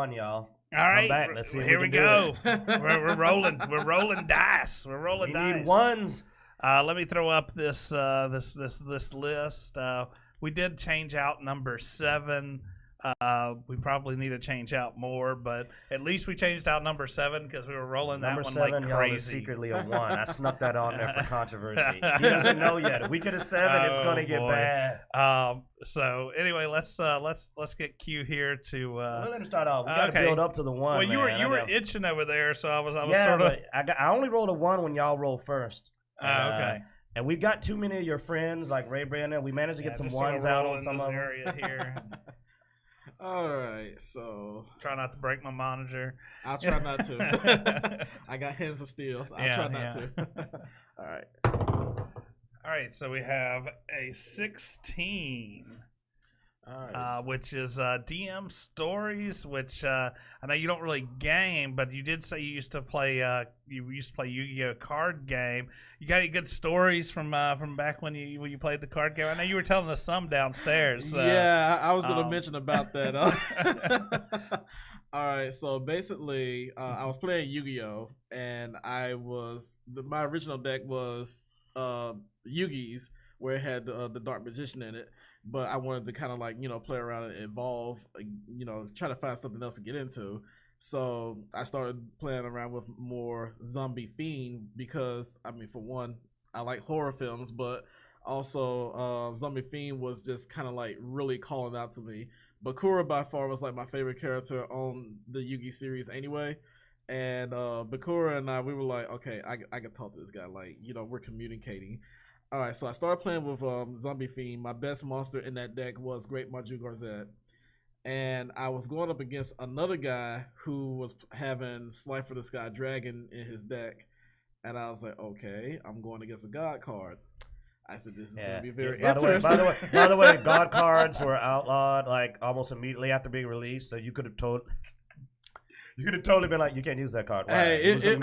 one, y'all. All right, Come back. Let's see. Here we go. We're rolling. We're rolling dice. We need ones. Let me throw up this list. We did change out number 7. We probably need to change out more, but at least we changed out number 7 because we were rolling that one like crazy. Y'all is secretly a 1. I snuck that on there for controversy. He doesn't know yet. If we get a 7, it's gonna get bad. So anyway, let's get Q here to. Let him start off. We got to build up to the 1. Well, you were itching over there, so I was sort of. I only rolled a 1 when y'all rolled first. Okay. And we've got too many of your friends, like Ray Brandon. We managed to get some 1s out on some of them. Area here. All right, so try not to break my monitor. I'll try not to. I got hands of steel. I'll try not to. All right. So we have a 16, which is DM Stories. Which I know you don't really game, but you did say you used to play. Yu-Gi-Oh card game. You got any good stories from back when you played the card game? I know you were telling us some downstairs. Yeah, I was going to mention about that. All right, so basically, I was playing Yu-Gi-Oh, and my original deck was Yugi's, where it had the Dark Magician in it. But I wanted to kind of play around and evolve, try to find something else to get into. So I started playing around with more Zombie Fiend because, for one, I like horror films, but also Zombie Fiend was just kind of really calling out to me. Bakura by far was my favorite character on the Yu-Gi series anyway. And Bakura and I, we were like, okay, I can talk to this guy. We're communicating. All right, so I started playing with Zombie Fiend. My best monster in that deck was Great Maju Garzette. And I was going up against another guy who was having Slifer the Sky Dragon in his deck. And I was like, okay, I'm going against a God card. I said, this is going to be very interesting. By the way, God cards were outlawed almost immediately after being released. So you could have totally been like, you can't use that card. Wow. Hey, it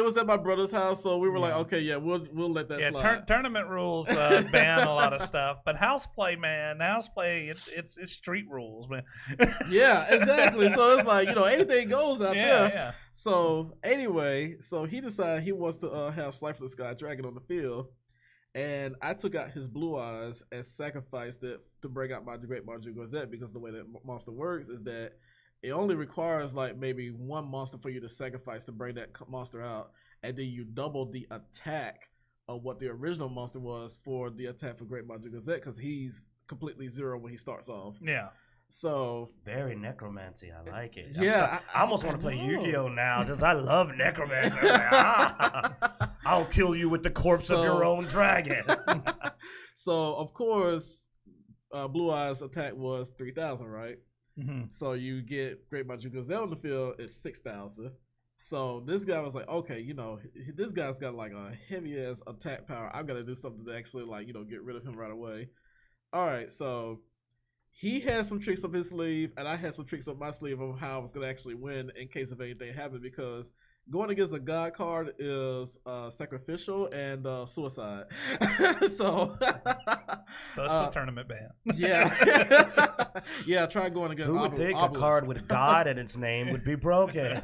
was at my brother's house, so we were like, okay, yeah, we'll let that slide. Tournament rules ban a lot of stuff, but house play, it's street rules, man. Yeah, exactly. So it's anything goes out there. Yeah. So anyway, he decided he wants to have Slifer the Sky Dragon on the field, and I took out his Blue Eyes and sacrificed it to bring out my Great Maju Garzette, because the way that monster works is that it only requires maybe one monster for you to sacrifice to bring that monster out, and then you double the attack of what the original monster was for the attack for Great Magic Garzette, because he's completely 0 when he starts off. Yeah. So very necromancy. I like it. Yeah, I almost want to play Yu-Gi-Oh now. Just I love necromancy. I'll kill you with the corpse of your own dragon. So of course, Blue Eyes attack was 3,000, right? Mm-hmm. So you get Great Magic Garzette on the field, it's 6,000. So this guy was like, okay, this guy's got a heavy ass attack power. I've got to do something to actually get rid of him right away. All right, so he had some tricks up his sleeve, and I had some tricks up my sleeve of how I was gonna actually win in case of anything happened, because going against a God card is sacrificial and suicide. So that's a tournament ban. Yeah. Yeah, try going against Who would think a card with God in its name would be broken?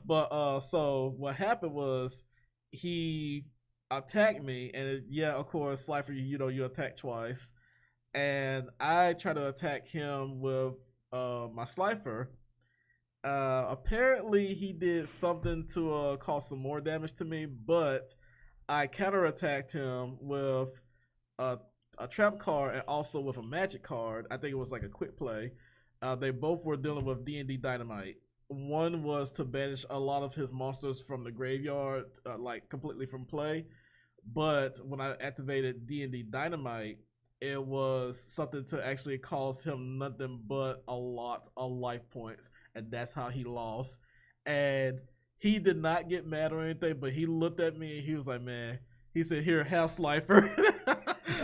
But so what happened was he attacked me, and of course, Slifer, you attack twice, and I try to attack him with my Slifer. Apparently he did something to cause some more damage to me, but I counterattacked him with a trap card and also with a magic card. I think it was a quick play. They both were dealing with D&D Dynamite. One was to banish a lot of his monsters from the graveyard, completely from play. But when I activated D&D Dynamite, it was something to actually cause him nothing but a lot of life points, and that's how he lost. And he did not get mad or anything, but he looked at me and he was like, man, he said, here, have Slifer.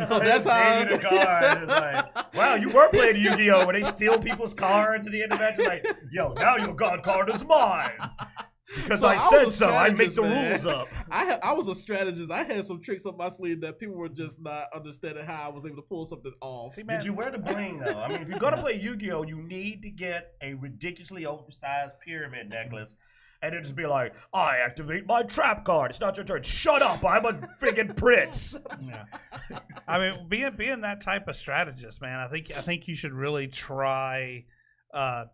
So that's how the card. It's like, wow, you were playing Yu-Gi-Oh! Where they steal people's cards at the end of the match. Like, yo, now your God card is mine. Because So I was said a so. I make strategist, the man. rules up. I was a strategist. I had some tricks up my sleeve that people were just not understanding how I was able to pull something off. See, man, Did you wear the bling though? I mean, if you're gonna play Yu-Gi-Oh, you need to get a ridiculously oversized pyramid necklace, and then just be like, "I activate my trap card. It's not your turn. Shut up. I'm a friggin' prince." Yeah. I mean, being that type of strategist, man, I think you should really try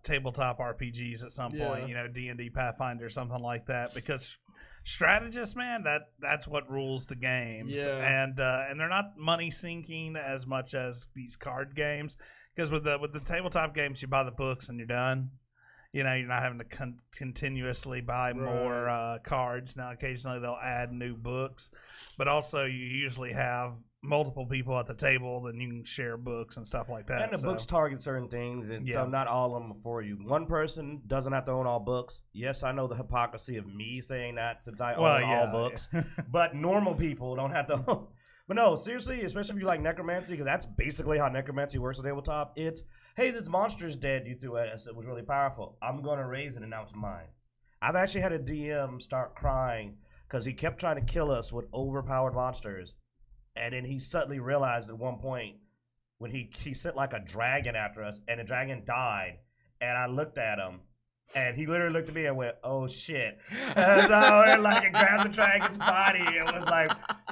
tabletop RPGs at some point. You know, D&D Pathfinder, something like that, because strategists, man, that's what rules the games. Yeah. And they're not money sinking as much as these card games, because with the tabletop games, you buy the books and you're done. You know, you're not having to continuously buy more cards. Now, occasionally they'll add new books, but also you usually have multiple people at the table, then you can share books and stuff like that. And the books target certain things, and so not all of them are for you. One person doesn't have to own all books. Yes, I know the hypocrisy of me saying that since I own all books, but normal people don't have to own. But no, seriously, especially if you like necromancy, because that's basically how necromancy works on tabletop. It's, hey, this monster's dead you threw at us. It was really powerful. I'm going to raise it, and now it's mine. I've actually had a DM start crying because he kept trying to kill us with overpowered monsters. And then he suddenly realized at one point when he sent like a dragon after us, and the dragon died. And I looked at him, and he literally looked at me and went, "Oh shit!" And so I grabbed the dragon's body and was like,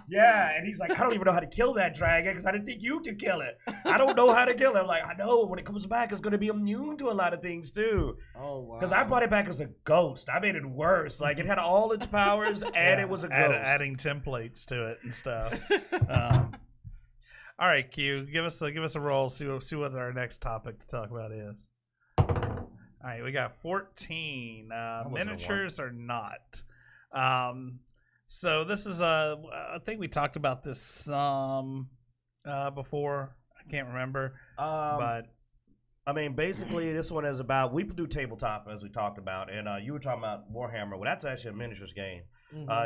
"Yeah." And he's like, "I don't even know how to kill that dragon because I didn't think you could kill it. I don't know how to kill it." I'm like, "I know. When it comes back, it's going to be immune to a lot of things too." Oh wow! Because I brought it back as a ghost. I made it worse. Like it had all its powers, and it was a ghost. Adding templates to it and stuff. All right, Q, give us a roll. See what our next topic to talk about is. All right, we got 14 miniatures or not. So this is I think we talked about this some before. I can't remember, but I mean, basically, this one is about, we do tabletop as we talked about, and you were talking about Warhammer. Well, that's actually a miniatures game.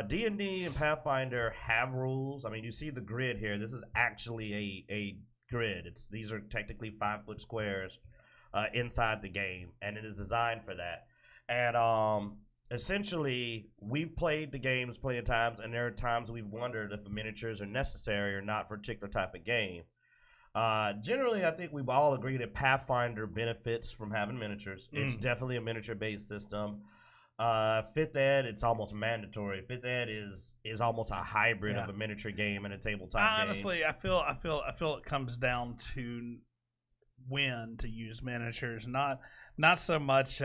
D&D and Pathfinder have rules. I mean, you see the grid here. This is actually a grid. These are technically 5-foot squares inside the game, and it is designed for that. And essentially, we've played the games plenty of times, and there are times we've wondered if the miniatures are necessary or not for a particular type of game. Generally, I think we've all agreed that Pathfinder benefits from having miniatures. It's definitely a miniature-based system. 5th Ed, it's almost mandatory. 5th Ed is almost a hybrid of a miniature game and a tabletop game. Honestly, I feel it comes down to when to use miniatures, not so much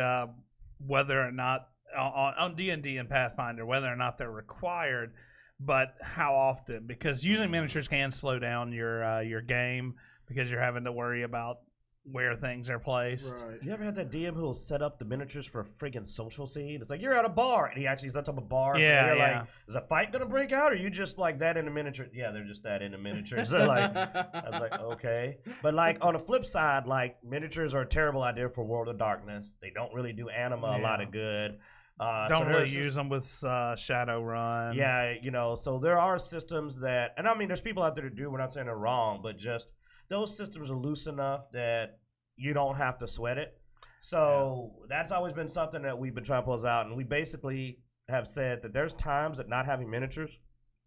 whether or not on D&D and Pathfinder whether or not they're required, but how often, because using miniatures can slow down your game because you're having to worry about where things are placed. Right. You ever had that DM who will set up the miniatures for a friggin' social scene? It's like, you're at a bar, and he actually sets up a bar. Yeah, and yeah. Like, is a fight gonna break out, or are you just like that in the miniature? Yeah, they're just that in the miniatures. So like, I was like, okay. But like on the flip side, like miniatures are a terrible idea for World of Darkness. They don't really do anima a lot of good. Don't really use them with Shadowrun. Yeah, you know, so there are systems that, and I mean, there's people out there that do. We're not saying they're wrong, but just those systems are loose enough that you don't have to sweat it. So that's always been something that we've been trying to pull out, and we basically have said that there's times that not having miniatures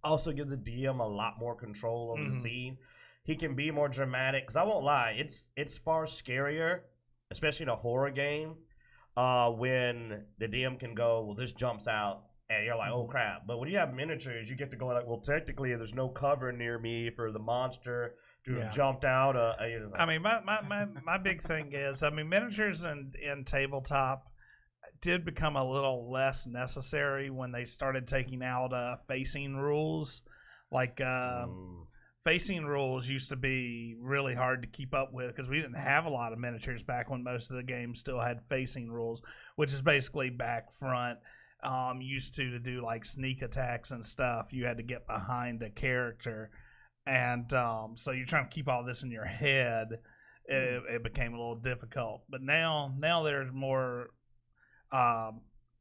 also gives a DM a lot more control over the scene. He can be more dramatic, because I won't lie, it's far scarier, especially in a horror game, when the DM can go, well, this jumps out, and you're like, oh crap. But when you have miniatures, you get to go like, well, technically there's no cover near me for the monster to have jumped out. I mean, my big thing is, I mean, miniatures in tabletop did become a little less necessary when they started taking out facing rules. Like facing rules used to be really hard to keep up with because we didn't have a lot of miniatures back when most of the games still had facing rules, which is basically back front. Used to do like sneak attacks and stuff. You had to get behind a character. And so you're trying to keep all this in your head. It became a little difficult. But now there's more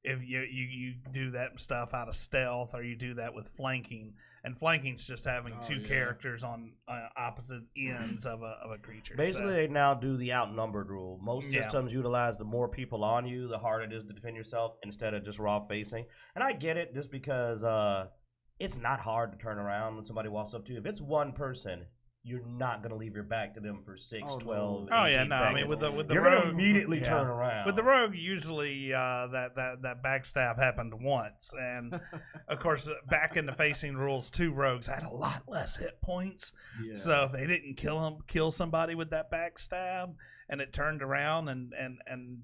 if you do that stuff out of stealth, or you do that with flanking. And flanking's just having two characters on opposite ends of a creature. Basically, they now do the outnumbered rule. Most systems utilize the more people on you, the harder it is to defend yourself instead of just raw facing. And I get it just because it's not hard to turn around when somebody walks up to you. If it's one person, you're not going to leave your back to them for 6, 12, 18 seconds. I mean, with the you're rogue, going to immediately turn around. With the rogue, usually that backstab happened once. And, of course, back in the facing rules, 2 rogues had a lot less hit points. Yeah. So if they didn't kill somebody with that backstab, and it turned around and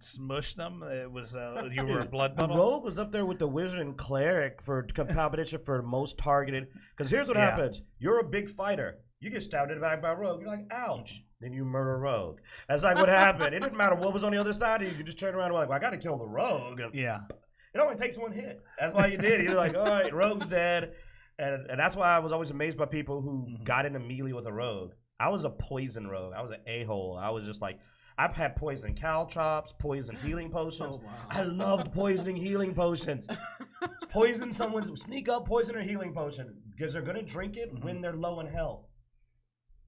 smushed them, it was you were a blood puddle. The rogue was up there with the wizard and cleric for competition for most targeted. Because here's what happens. You're a big fighter. You get stabbed in the back by a rogue. You're like, ouch. Then you murder a rogue. That's like what happened. It didn't matter what was on the other side of you. You just turn around and like, well, I got to kill the rogue. And it only takes one hit. That's why you did. You're like, all right, rogue's dead. And that's why I was always amazed by people who got into melee with a rogue. I was a poison rogue. I was an a-hole. I was just like, I've had poison caltrops, poison healing potions. Oh, wow. I loved poisoning healing potions. Poison someone's, sneak up poison or healing potion because they're going to drink it when they're low in health.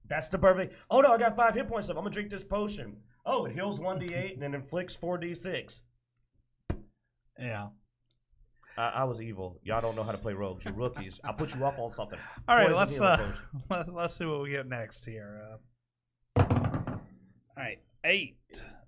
That's the perfect. Oh no, I got 5 hit points left. I'm gonna drink this potion. Oh, it heals 1d8 and then inflicts 4d6. Yeah. I was evil. Y'all don't know how to play rogues. You're rookies. I'll put you up on something. All right, let's see what we get next here. All right, 8,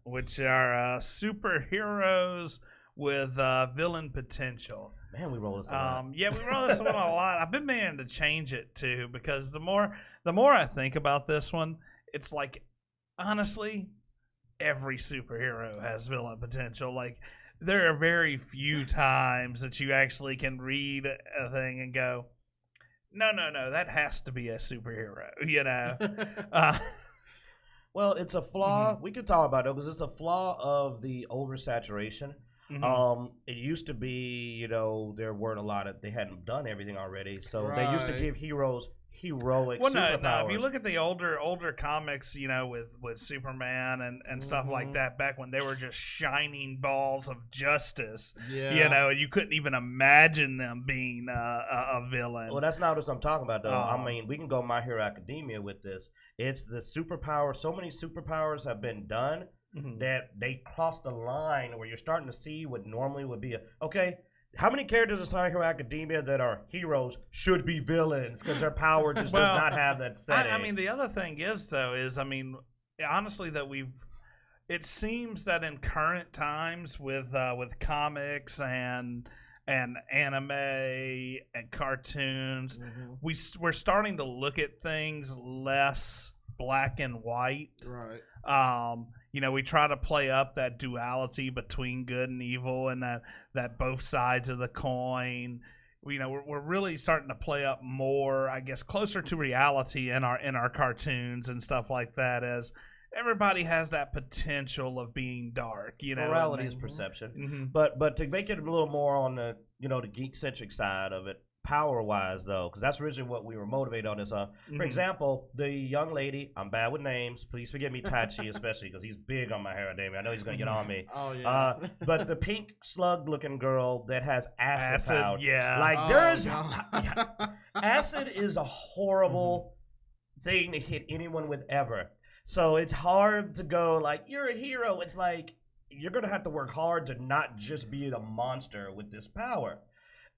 which are superheroes with villain potential. Man, we roll this one. Yeah, we roll this one a lot. I've been meaning to change it too because the more I think about this one, it's like honestly, every superhero has villain potential. Like there are very few times that you actually can read a thing and go, no, that has to be a superhero. You know. Well, it's a flaw. We could talk about it because it's a flaw of the oversaturation. It used to be, there weren't a lot of, they hadn't done everything already, so they used to give heroes heroic superpowers. No. If you look at the older comics, with Superman and stuff like that, back when they were just shining balls of justice, and you couldn't even imagine them being a villain. Well, that's not what I'm talking about, though. I mean, we can go My Hero Academia with this. It's the superpower. So many superpowers have been done that they cross the line where you're starting to see what normally would be how many characters in My Hero Academia that are heroes should be villains because their power just does not have that setting? I mean, the other thing is, honestly, that it seems that in current times with comics and anime and cartoons, we're starting to look at things less black and white. Right. We try to play up that duality between good and evil and that both sides of the coin. We're really starting to play up more, I guess, closer to reality in our cartoons and stuff like that, as everybody has that potential of being dark. Morality is perception. But to make it a little more on the the geek-centric side of it, power-wise, though, because that's originally what we were motivated on. Is for example, the young lady. I'm bad with names. Please forgive me, Tachi, especially because he's big on My Hero Academia. I know he's gonna get on me. Oh yeah. But the pink slug-looking girl that has acid power. Yeah. Like there's acid is a horrible thing to hit anyone with ever. So it's hard to go like you're a hero. It's like you're gonna have to work hard to not just be a monster with this power.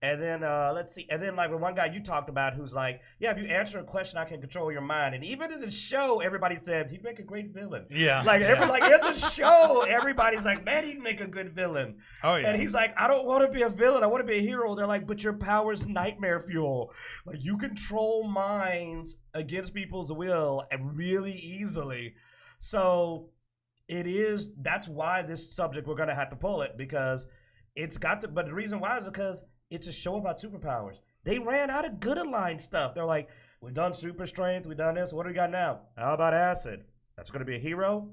And then let's see. And then like with one guy you talked about who's like, yeah, if you answer a question, I can control your mind. And even in the show, everybody said he'd make a great villain. Yeah. Like in the show, everybody's like, man, he'd make a good villain. Oh yeah. And he's like, I don't want to be a villain. I want to be a hero. They're like, but your power's nightmare fuel. Like you control minds against people's will and really easily. So that's why this subject we're gonna have to pull it because it's got to. But the reason why is because it's a show about superpowers. They ran out of good aligned stuff. They're like, we've done super strength, we've done this. What do we got now? How about acid? That's going to be a hero?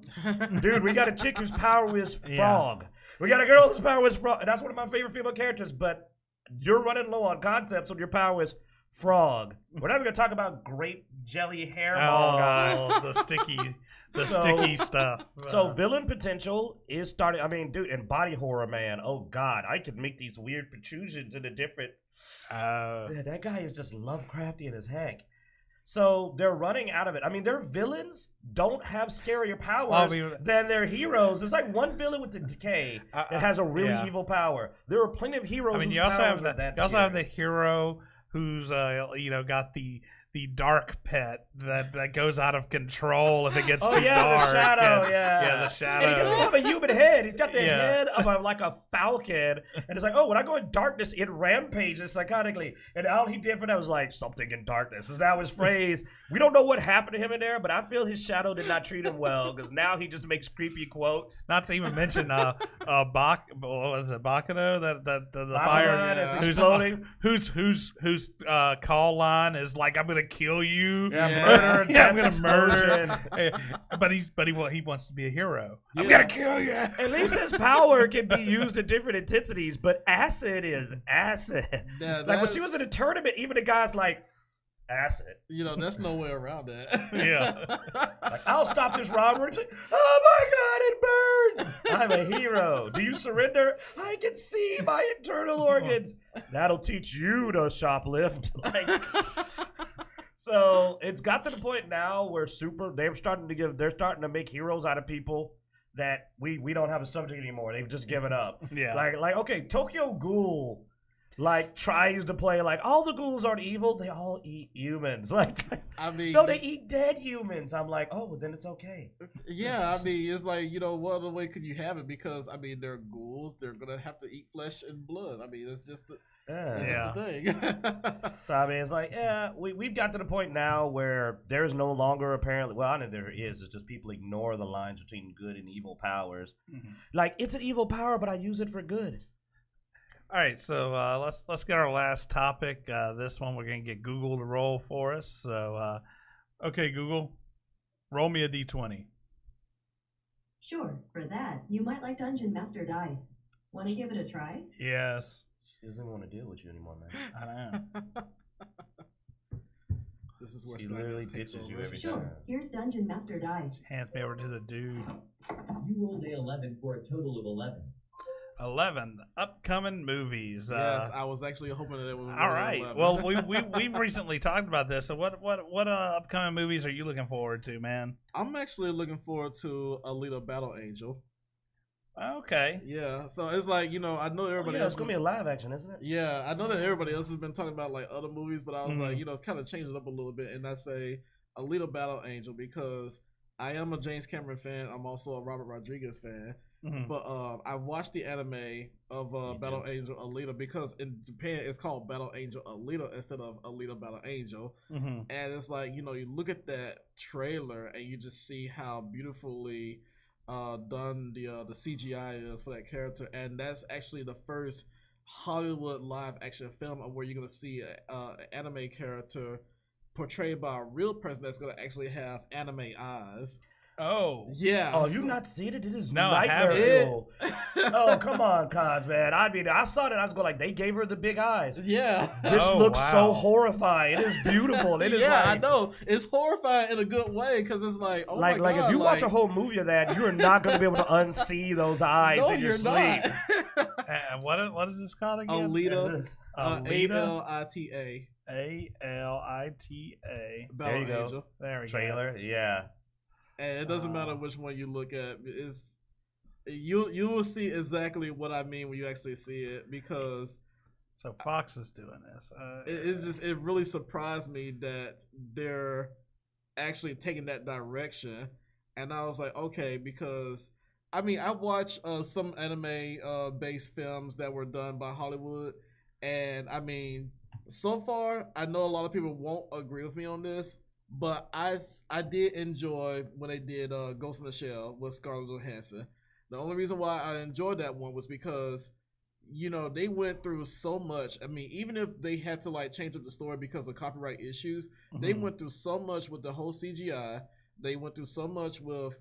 Dude, we got a chick whose power is frog. We got a girl whose power is frog. And that's one of my favorite female characters, but you're running low on concepts when your power is frog. We're not even gonna talk about grape jelly hairball guy. The sticky stuff. So villain potential is starting. I mean, dude, and body horror, man. Oh God, I could make these weird protrusions into different. That guy is just Lovecraftian as heck. So they're running out of it. I mean, their villains don't have scarier powers than their heroes. There's like one villain with the decay that has a really evil power. There are plenty of heroes. I mean, you also have the hero who's got the dark pet that goes out of control if it gets too dark. The shadow, the shadow. And he doesn't have a human head. He's got the head of a falcon. And it's like, when I go in darkness, it rampages psychotically. And all he did for that was like, something in darkness is now his phrase. We don't know what happened to him in there, but I feel his shadow did not treat him well because now he just makes creepy quotes. Not to even mention what was it, Bakano? The fire is exploding. Whose call line is like, I'm gonna kill you, murder, I'm gonna murder. But he wants to be a hero. I'm gonna kill you. At least his power can be used at different intensities, but acid is acid. Like when she was in a tournament, even the guy's like, acid. There's no way around that. Yeah. Like, I'll stop this robbery. Like, oh my God, it burns. I'm a hero. Do you surrender? I can see my internal organs. That'll teach you to shoplift. So it's got to the point now where they're starting to make heroes out of people that we don't have a subject anymore. They've just given up. Yeah. Like okay, Tokyo Ghoul tries to play all the ghouls aren't evil, they all eat humans. No, they eat dead humans. I'm like, oh, well, then it's okay. Yeah, I mean, it's like, what other way could you have it? Because I mean, they're ghouls, they're gonna have to eat flesh and blood. I mean, it's just the thing. So I mean, it's like, we've got to the point now where there is no longer apparently, well, I know there is, it's just people ignore the lines between good and evil powers. Mm-hmm. It's an evil power, but I use it for good. All right, so let's get our last topic. This one we're gonna get Google to roll for us. So, okay, Google, roll me a d20. Sure. For that, you might like Dungeon Master Dice. Want to give it a try? Yes. She doesn't want to deal with you anymore, man. I know. This is where she literally ditches you every time. Sure. Here's Dungeon Master Dice. Hands me over to the dude. You rolled a 11 for a total of 11. 11 upcoming movies. Yes, I was actually hoping that it would. All right. 11. Well, we've recently talked about this. So what upcoming movies are you looking forward to, man? I'm actually looking forward to Alita Battle Angel. Okay. Yeah. So it's like, I know everybody else. It's gonna be a live action, isn't it? Yeah, I know that everybody else has been talking about other movies, but I was like, kind of change it up a little bit, and I say Alita Battle Angel because I am a James Cameron fan. I'm also a Robert Rodriguez fan. Mm-hmm. But I watched the anime of Battle Angel Alita because in Japan it's called Battle Angel Alita instead of Alita Battle Angel. Mm-hmm. And it's like, you look at that trailer and you just see how beautifully done the CGI is for that character. And that's actually the first Hollywood live action film where you're going to see an anime character portrayed by a real person that's going to actually have anime eyes. Oh. Yeah. Oh, you've not seen it? It is no, nightmare fuel. Oh, come on, Kaz, man. I mean, I saw it and I was going they gave her the big eyes. Yeah. This looks so horrifying. It is beautiful. It is I know. It's horrifying in a good way because it's like, oh my God. Like if you watch a whole movie of that, you're not going to be able to unsee those eyes in your sleep. What is this called again? Alita. A-L-I-T-A. A-L-I-T-A. There you go. Angel. There we go. Trailer, yeah. And it doesn't matter which one you look at. You will see exactly what I mean when you actually see it because. So Fox is doing this. It really surprised me that they're actually taking that direction, and I was like, okay, because I mean I watched some anime based films that were done by Hollywood, and I mean so far I know a lot of people won't agree with me on this. But I did enjoy when they did Ghost in the Shell with Scarlett Johansson. The only reason why I enjoyed that one was because, they went through so much. I mean, even if they had to change up the story because of copyright issues, they went through so much with the whole CGI. They went through so much with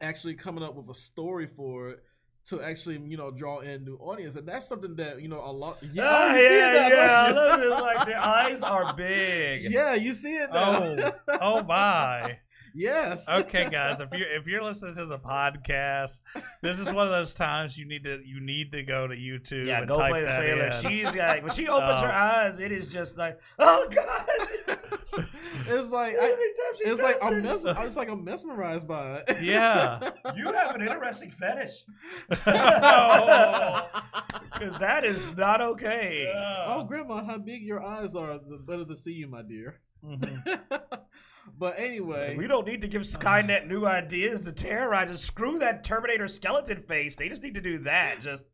actually coming up with a story for it to actually, draw in new audience, and that's something that a lot. Yeah, I love it. Like the eyes are big. Yeah, you see it now. Oh my. Yes. Okay, guys, if you're listening to the podcast, this is one of those times you need to go to YouTube. Yeah, and go type play the that trailer. in. She's like, when she opens her eyes, it is just like, oh god. It's like I'm mesmerized by it. Yeah. You have an interesting fetish. Oh. Because that is not okay. Oh, Grandma, how big your eyes are. The better to see you, my dear. Mm-hmm. But anyway. We don't need to give Skynet new ideas to terrorize us. Screw that Terminator skeleton face. They just need to do that. Just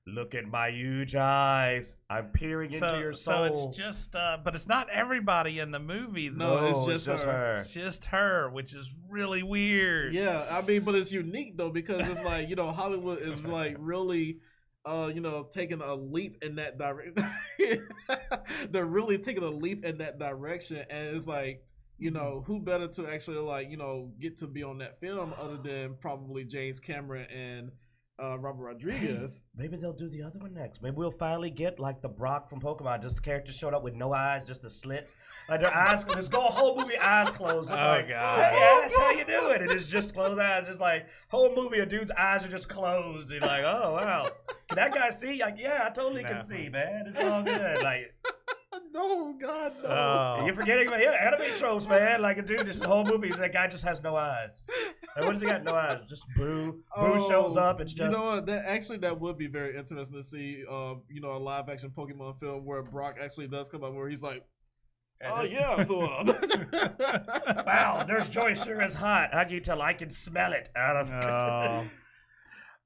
look at my huge eyes. I'm peering into your soul. So it's just, but it's not everybody in the movie, though. No, it's just her. It's just her, which is really weird. Yeah, I mean, but it's unique, though, because it's like, Hollywood is like really, taking a leap in that direction. They're really taking a leap in that direction. And it's like, who better to actually get to be on that film other than probably James Cameron and Robert Rodriguez. Maybe they'll do the other one next. Maybe we'll finally get like the Brock from Pokemon. Just characters showed up with no eyes, just a slit. Like their eyes, just go a whole movie eyes closed. It's God. Hey, Ash, how you doing? And it's just closed eyes. Just like whole movie, a dude's eyes are just closed. You're like, oh wow, can that guy see? Like, yeah, I totally can see, man. It's all good. Like. No, God, no. Oh. You're forgetting about anime tropes, man. Like a dude, this whole movie, that guy just has no eyes. And what does he got? No eyes. Just Boo. Boo shows up. It's just. You know what? That would be very interesting to see. A live action Pokemon film where Brock actually does come up, where he's like, "Oh yeah, so." Wow, Nurse Joy sure is hot. How can you tell? I can smell it out of.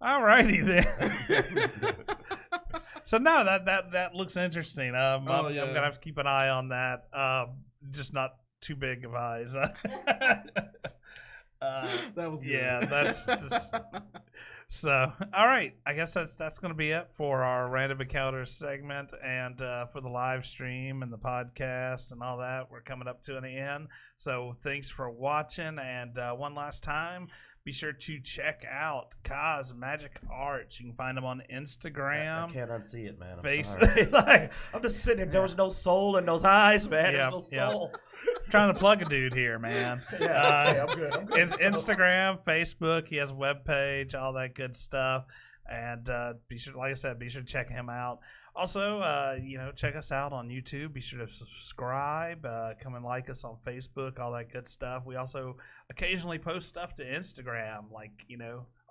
Alrighty then. So no, that looks interesting. I'm gonna have to keep an eye on that. Just not too big of eyes. That was good. Yeah. That's just so. All right, I guess that's gonna be it for our random encounters segment and for the live stream and the podcast and all that. We're coming up to an end. So thanks for watching, and one last time. Be sure to check out Kaz Magic Arts. You can find him on Instagram. I can't unsee it, man. Facebook. I'm just sitting there. There was no soul in those eyes, man. Yeah, There's no soul. Trying to plug a dude here, man. Yeah, I'm good. Instagram, Facebook. He has a webpage, all that good stuff. And be sure, like I said, be sure to check him out. Also, check us out on YouTube. Be sure to subscribe. Come and like us on Facebook, all that good stuff. We also occasionally post stuff to Instagram, like,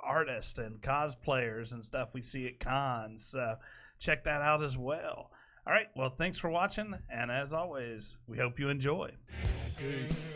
artists and cosplayers and stuff we see at cons. So check that out as well. All right. Well, thanks for watching. And as always, we hope you enjoy. Peace.